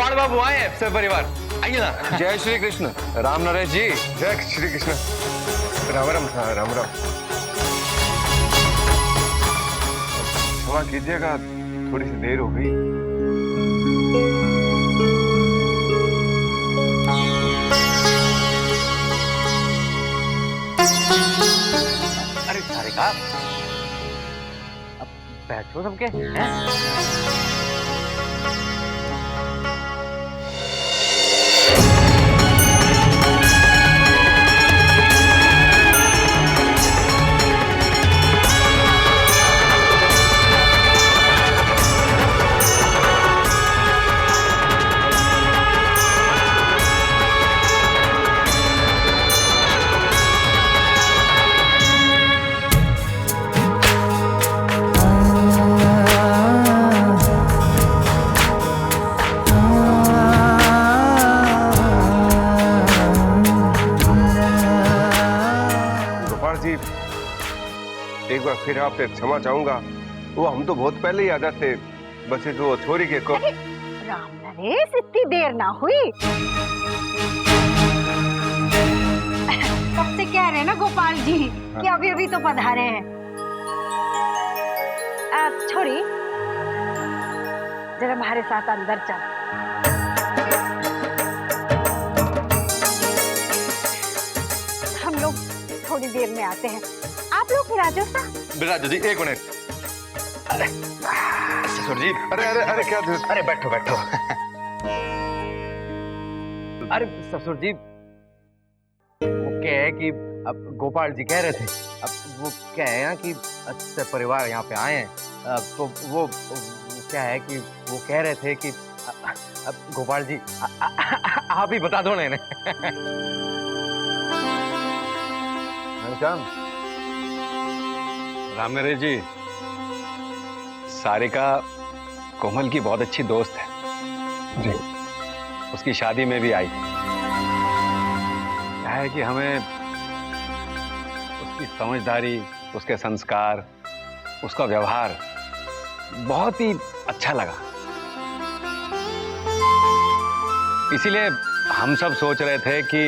गोपाल बाबू आए हैं सब परिवार, आइए ना। जय श्री कृष्ण। राम नरेश जी। जय श्री कृष्ण। राम राम राम राम। क्षमा कीजिएगा, थोड़ी सी देर हो गई। अरे सारिका, अब बैठो सबके हैं? एक बार फिर आपसे क्षमा चाहूंगा। वो हम तो बहुत पहले ही आ जाते, बस इस वो छोरी के को। राम नरेश, इतनी देर ना हुई। कब से कह रहे हैं ना गोपाल जी कि अभी अभी तो पधारे हैं। छोड़ी, जरा हमारे साथ अंदर चल। हम लोग थोड़ी देर में आते हैं, आप लोग फिर आ जाओ। बिराजो जी, एक मिनट। अरे ससुर जी, अरे अरे अरे क्या थे? अरे बैठो बैठो। अरे ससुर जी, वो क्या है कि अब गोपाल जी कह रहे थे, अब वो क्या है ना कि अच्छे परिवार यहाँ पे आए हैं, तो वो क्या है कि वो कह रहे थे कि अब गोपाल जी आप ही बता दो ना इन्हें। राम नरेश जी, सारिका कोमल की बहुत अच्छी दोस्त है जी, उसकी शादी में भी आई। क्या है कि हमें उसकी समझदारी, उसके संस्कार, उसका व्यवहार बहुत ही अच्छा लगा। इसीलिए हम सब सोच रहे थे कि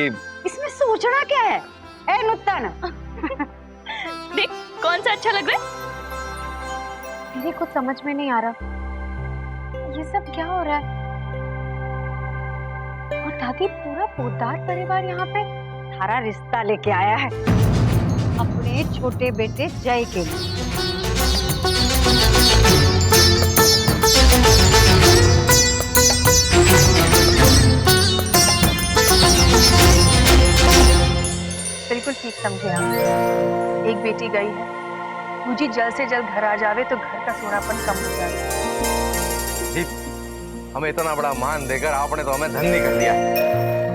इसमें सोचना क्या है? ए नुत्तन, देख कौन सा अच्छा लग रहा है? मेरे कुछ समझ में नहीं आ रहा, ये सब क्या हो रहा है? और दादी, पूरा पोद्दार परिवार यहाँ पे थारा रिश्ता लेके आया है अपने छोटे बेटे जय के लिए। बिल्कुल ठीक समझे आप। एक बेटी गई है, मुझे जल्द से जल्द घर आ जावे तो घर का सोनापन कम हो जाए। जी, हमें इतना बड़ा मान देकर आपने तो हमें धन्य कर दिया।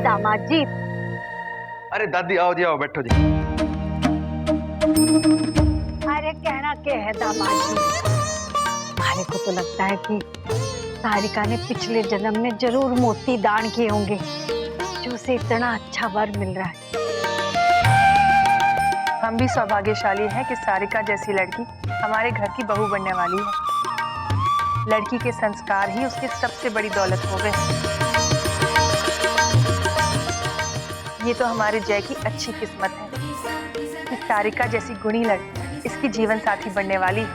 दामाद जी। अरे दादी, आओ जी, आओ बैठो जी। अरे कहना क्या है दामाद जी, हमारे को तो लगता है कि सारिका ने पिछले जन्म में जरूर मोती दान किए होंगे, जो उसे इतना अच्छा वर मिल रहा है। हम भी सौभाग्यशाली हैं कि सारिका जैसी लड़की हमारे घर की बहू बनने वाली है। लड़की के संस्कार ही उसकी सबसे बड़ी दौलत हो गए। ये तो हमारे जय की अच्छी किस्मत है कि सारिका जैसी गुणी लड़की इसकी जीवन साथी बनने वाली है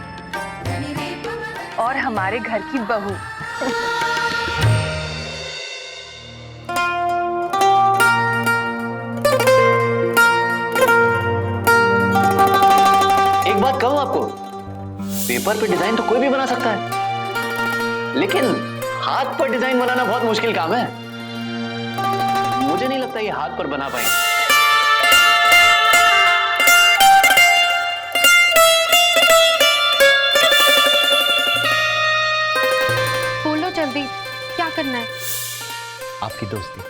और हमारे घर की बहू। कहूं आपको, पेपर पे डिजाइन तो कोई भी बना सकता है, लेकिन हाथ पर डिजाइन बनाना बहुत मुश्किल काम है। मुझे नहीं लगता ये हाथ पर बना पाएंगे। बोलो जल्दी, क्या करना है? आपकी दोस्ती।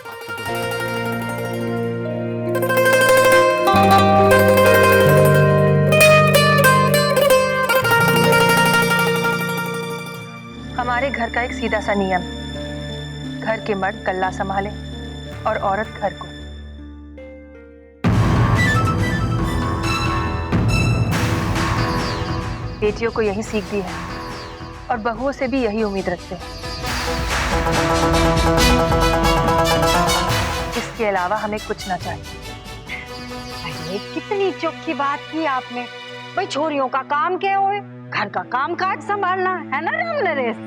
हमारे घर का एक सीधा सा नियम, घर के मर्द गल्ला संभाले और औरत घर को। बेटियों को यही सीख दी है और बहुओं से भी यही उम्मीद रखते हैं। के अलावा हमें कुछ ना चाहिए। अरे कितनी चोखी बात की आपने। भाई छोरियों का काम क्या होए, घर का काम काज संभालना है ना राम नरेश।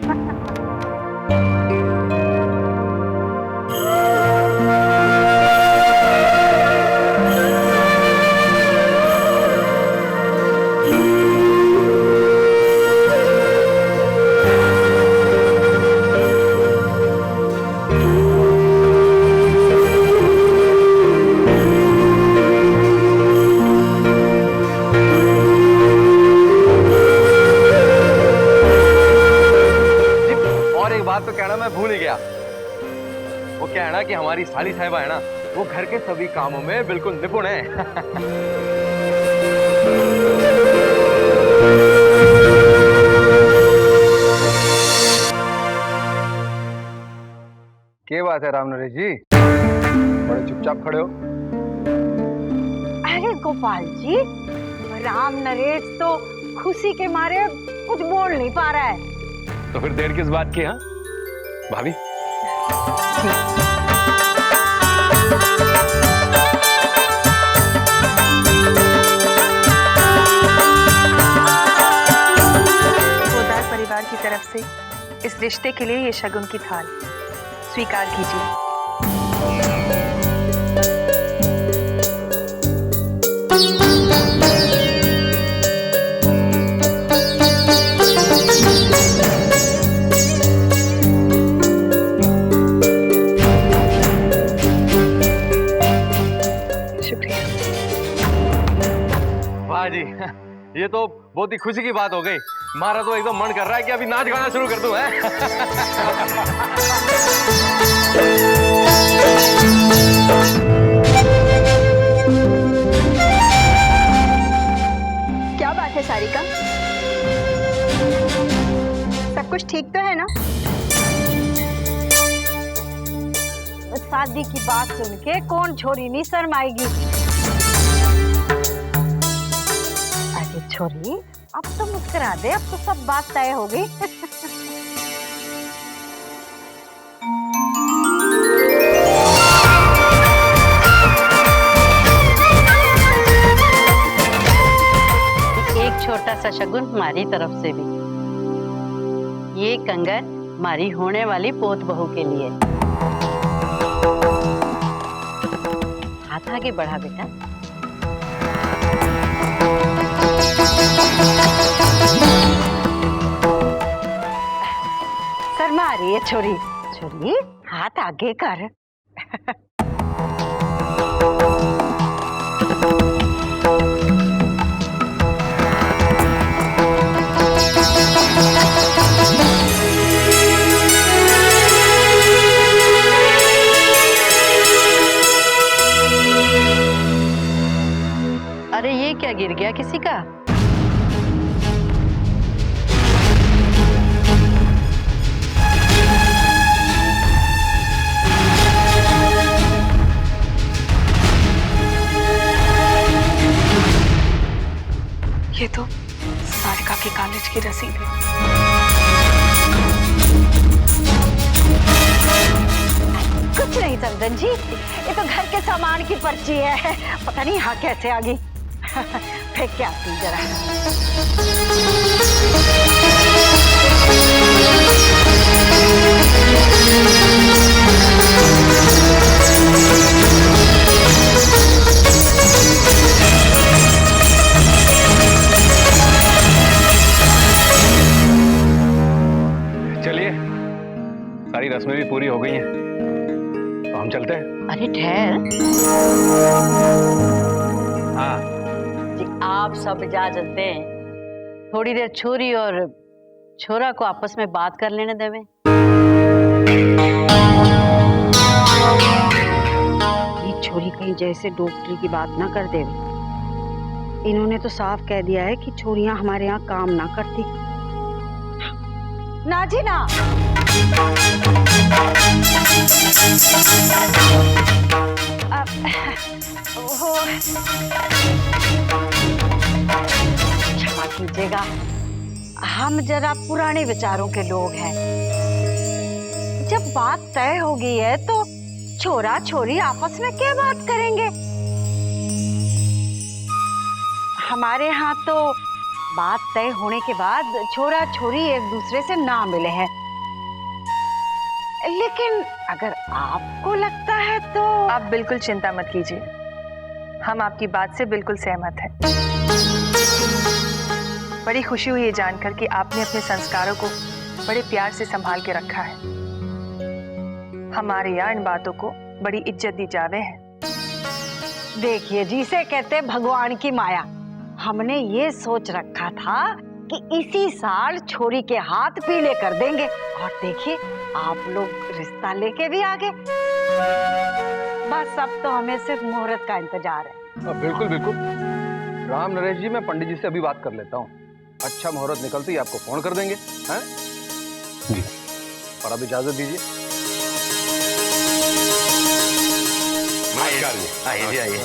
बात तो कहना मैं भूल ही गया। वो क्या है ना कि हमारी साली साहिबा है ना, वो घर के सभी कामों में बिल्कुल निपुण है। क्या बात है राम नरेश जी, बड़े चुपचाप खड़े हो? अरे गोपाल जी, राम नरेश तो खुशी के मारे कुछ बोल नहीं पा रहा है। तो फिर देर किस बात की? हाँ भाभी, पोदार परिवार की तरफ से इस रिश्ते के लिए ये शगुन की थाल स्वीकार कीजिए। जी ये तो बहुत ही खुशी की बात हो गई। हमारा तो एकदम मन कर रहा है कि अभी नाच गाना शुरू कर दूं। है क्या बात है सारिका, सब कुछ ठीक तो है ना? शादी की बात सुन के कौन छोरी नहीं शर्माएगी। छोरी अब तो मुस्कुरा दे, अब तो सब बात तय हो गई। एक छोटा सा शगुन हमारी तरफ से भी। ये कंगन हमारी होने वाली पोत बहू के लिए। हाथ आगे बढ़ा बेटा। शर्मा रही है छोरी। छोरी हाथ आगे कर। अरे ये क्या गिर गया किसी का? ये तो सारिका के कॉलेज की रसीद है। कुछ नहीं चंदन जी, ये तो घर के सामान की पर्ची है। पता नहीं यहाँ कैसे आ गई। फेंक के आती जरा। चलिए, सारी रस्में भी पूरी हो गई हैं, तो हम चलते हैं। अरे ठहर। हाँ जी आप सब इजाजत दें, थोड़ी देर छोरी और छोरा को आपस में बात कर लेने देवे। ये छोरी कहीं जैसे डॉक्टरी की बात ना कर देवे। इन्होंने तो साफ कह दिया है कि छोरियां हमारे यहाँ काम ना करती। ना जी ना। क्षमा कीजिएगा, हम जरा पुराने विचारों के लोग हैं। जब बात तय हो गई है तो छोरा छोरी आपस में क्या बात करेंगे? हमारे यहाँ तो बात तय होने के बाद छोरा छोरी एक दूसरे से ना मिले हैं, लेकिन अगर आपको लगता है तो आप बिल्कुल चिंता मत कीजिए, हम आपकी बात से बिल्कुल सहमत हैं। बड़ी खुशी हुई ये जानकर कि आपने अपने संस्कारों को बड़े प्यार से संभाल के रखा है। हमारे यहाँ इन बातों को बड़ी इज्जत दी जावे है। देखिए, जिसे कहते भगवान की माया, हमने ये सोच रखा था कि इसी साल छोरी के हाथ पीले कर देंगे, और देखिए आप लोग रिश्ता लेके भी आ गए। बस अब तो हमें सिर्फ मुहूर्त का इंतजार है। बिल्कुल बिल्कुल राम नरेश जी, मैं पंडित जी से अभी बात कर लेता हूँ। अच्छा मुहूर्त निकलते ही आपको फोन कर देंगे, हैं? जी। और अब इजाजत दीजिए। आइए जी, आइए।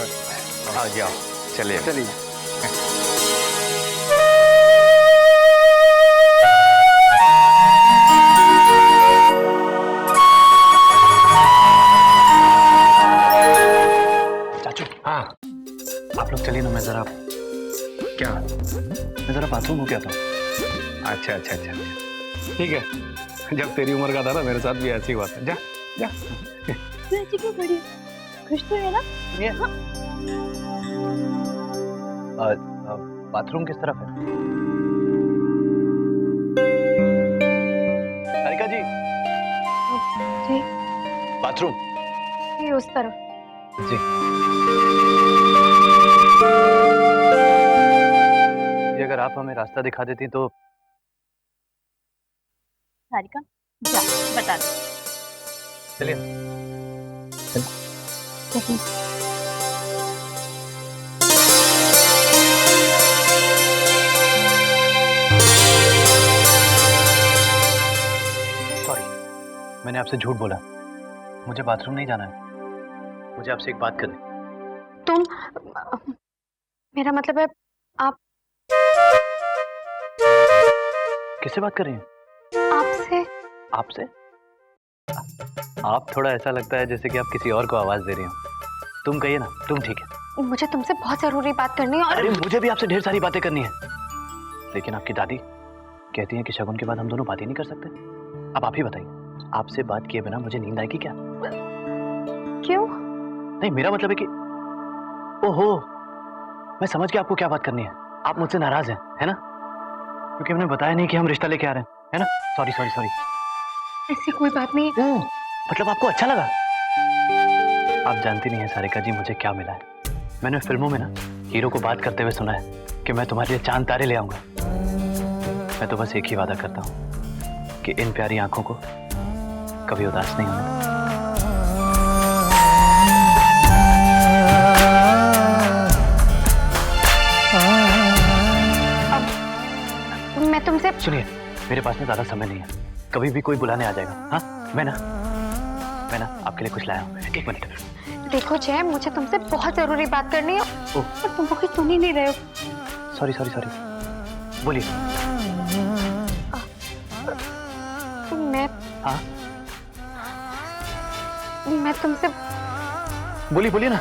आओ जी, आओ। चलिए चलिए। चाचू, हाँ आप लोग चलिए ना, मैं जरा बाथरूम हो गया था। अच्छा अच्छा अच्छा अच्छा, ठीक है। जब तेरी उम्र का था ना, मेरे साथ भी ऐसी हुआ था। जा जा। क्यों बड़ी खुश तो है ना? बाथरूम किस तरफ है? सारिका जी, जी बाथरूम। ये उस तरफ। जी। ये अगर आप हमें रास्ता दिखा देती तो। सारिका जा, बता दे। चलिए। सॉरी, मैंने आपसे झूठ बोला। मुझे बाथरूम नहीं जाना है, मुझे आपसे एक बात करनी। तुम, मेरा मतलब है आप। किससे बात कर रही हैं? आपसे। आपसे? आप थोड़ा ऐसा लगता है जैसे कि आप किसी और को आवाज दे रही हो। तुम कहिए ना, तुम ठीक है। मुझे तुमसे बहुत जरूरी बात करनी है। और अरे मुझे भी आपसे ढेर सारी बातें करनी है, लेकिन आपकी दादी कहती हैं कि शगुन के बाद हम दोनों बात ही नहीं कर सकते। अब आप ही बताइए, आपसे बात किए बिना मुझे नींद आएगी क्या? क्यों? नहीं, मेरा मतलब है कि ओहो, मैं समझ गया आपको क्या बात करनी है। आप मुझसे नाराज हैं, है ना? क्योंकि हमने बताया नहीं कि हम रिश्ता लेके आ रहे हैं, है ना? Sorry sorry sorry. ऐसी कोई बात नहीं है। मतलब आपको अच्छा लगा? आप जानती नहीं है सारिका जी, मुझे क्या मिला है। मैंने फिल्मों में ना हीरो को बात करते हुए सुना है कि मैं तुम्हारे लिए चांद तारे ले आऊंगा। मैं तो बस एक ही वादा करता हूँ कि इन प्यारी आंखों को कभी उदास नहीं होने दूंगा। मैं तुमसे। सुनिए, मेरे पास में ज्यादा समय नहीं है, कभी भी कोई बुलाने आ जाएगा। हाँ, मैं ना आपके लिए कुछ लाया हूँ। एक मिनट। देखो जय, मुझे तुमसे बहुत जरूरी बात करनी है, और तुम कोई सुन ही नहीं रहे हो। सॉरी सॉरी सॉरी, बोलिए। मैं हाँ, मैं तुमसे। बोलिए बोलिए ना,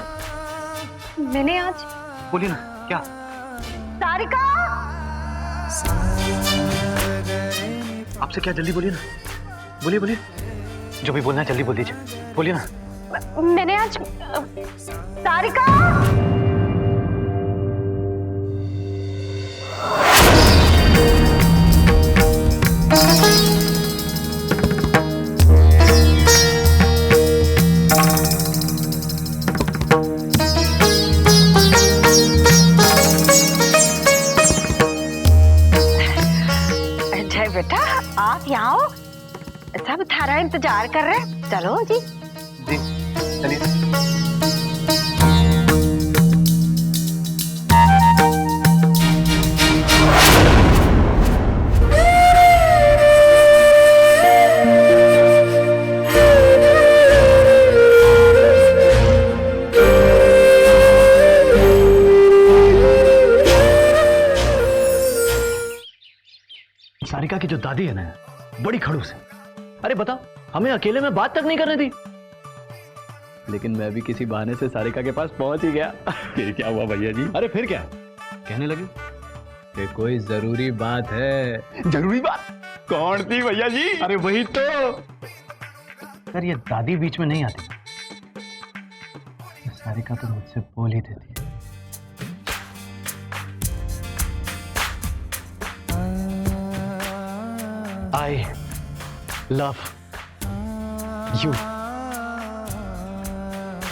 मैंने आज। बोलिए ना। क्या? सारिका, आपसे क्या? जल्दी बोलिए ना, बोलिए बोलिए, जो भी बोलना है जल्दी बोल दीजिए, बोलिए ना। मैंने आज। सारिका, जय बेटा, आप यहाँ आओ। सब थारा इंतजार कर रहे हैं। चलो जी। जी चलिए। सारिका की जो दादी है ना, बड़ी खड़ूस है। अरे बताओ, हमें अकेले में बात तक नहीं करने दी। लेकिन मैं भी किसी बहाने से सारिका के पास पहुंच ही गया। फिर क्या हुआ भैया जी? अरे फिर क्या, कहने लगे कि कोई जरूरी बात है। जरूरी बात? कौन थी भैया जी? अरे वही तो सर, ये दादी बीच में नहीं आती, सारिका तो मुझसे बोल ही देती है। I love you.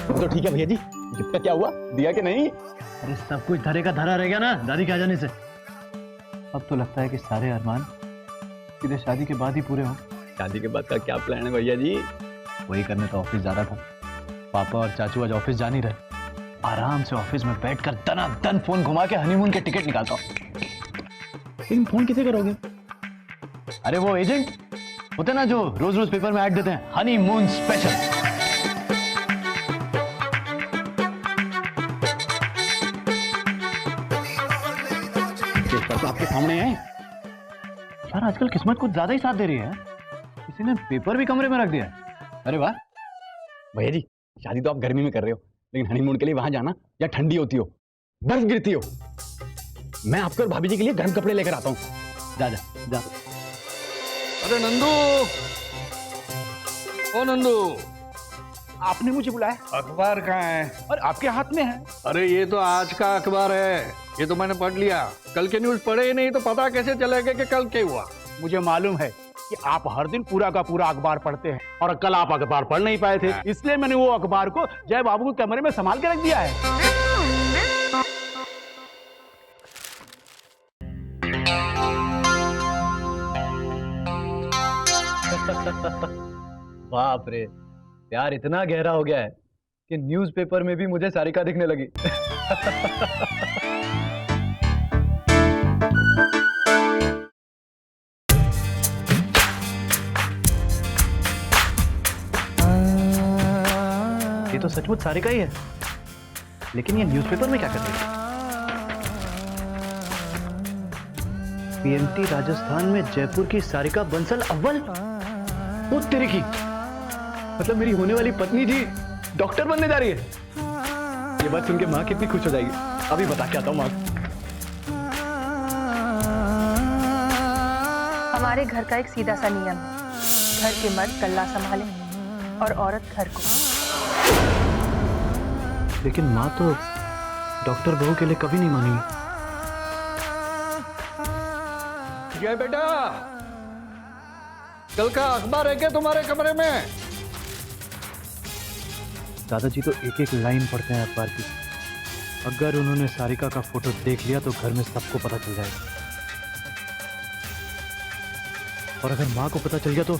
तो ठीक है भैया जी, गिफ्ट का क्या हुआ, दिया कि नहीं? अरे सब कुछ धरे का धरा रह गया ना दादी के आ जाने से। अब तो लगता है कि सारे अरमान सीधे शादी के बाद ही पूरे हों। शादी के बाद का क्या प्लान है भैया जी? वही करने तो ऑफिस जा रहा था। पापा और चाचू आज ऑफिस जा नहीं रहे, आराम से ऑफिस में बैठकर दनादन फोन घुमा के हनीमून के टिकट निकालता हूँ। लेकिन फोन किसे करोगे? अरे वो एजेंट होते ना जो रोज रोज पेपर में ऐड देते हैं, हनीमून स्पेशल। तो आपके सामने है यार, आजकल किस्मत कुछ ज्यादा ही साथ दे रही है। किसी ने पेपर भी कमरे में रख दिया है। अरे वाह भैया जी, शादी तो आप गर्मी में कर रहे हो, लेकिन हनीमून के लिए वहां जाना या ठंडी होती हो, बर्फ गिरती हो, मैं आपके और भाभी जी के लिए गर्म कपड़े लेकर आता हूँ। जा जा जा। अरे नंदू, ओ नंदू, आपने मुझे बुलाया? अखबार कहाँ है? और आपके हाथ में है। अरे ये तो आज का अखबार है, ये तो मैंने पढ़ लिया। कल के न्यूज़ पढ़े ही नहीं तो पता कैसे चलेगा कि कल क्या हुआ? मुझे मालूम है कि आप हर दिन पूरा का पूरा अखबार पढ़ते हैं, और कल आप अखबार पढ़ नहीं पाए थे, इसलिए मैंने वो अखबार को जय बाबू के कमरे में संभाल के रख दिया है। बाप रे, प्यार इतना गहरा हो गया है कि न्यूज़पेपर में भी मुझे सारिका दिखने लगी। ये तो सचमुच सारिका ही है, लेकिन ये न्यूज़पेपर में क्या कर रही है? पीएमटी राजस्थान में जयपुर की सारिका बंसल अव्वल। वो तेरे की, मतलब मेरी होने वाली पत्नी जी डॉक्टर बनने जा रही है। ये बात सुन के माँ कितनी खुश हो जाएगी, अभी बता के आता हूँ माँ। हमारे घर का एक सीधा सा नियम है, घर के मर्द कल्ला संभाले और औरत घर को। लेकिन माँ तो डॉक्टर बहू के लिए कभी नहीं मानेगी। जय बेटा, कल का अखबार है क्या तुम्हारे कमरे में? दादाजी तो एक एक लाइन पढ़ते हैं अखबार की। अगर उन्होंने सारिका का फोटो देख लिया तो घर में सबको पता चल जाएगा, और अगर माँ को पता चल गया तो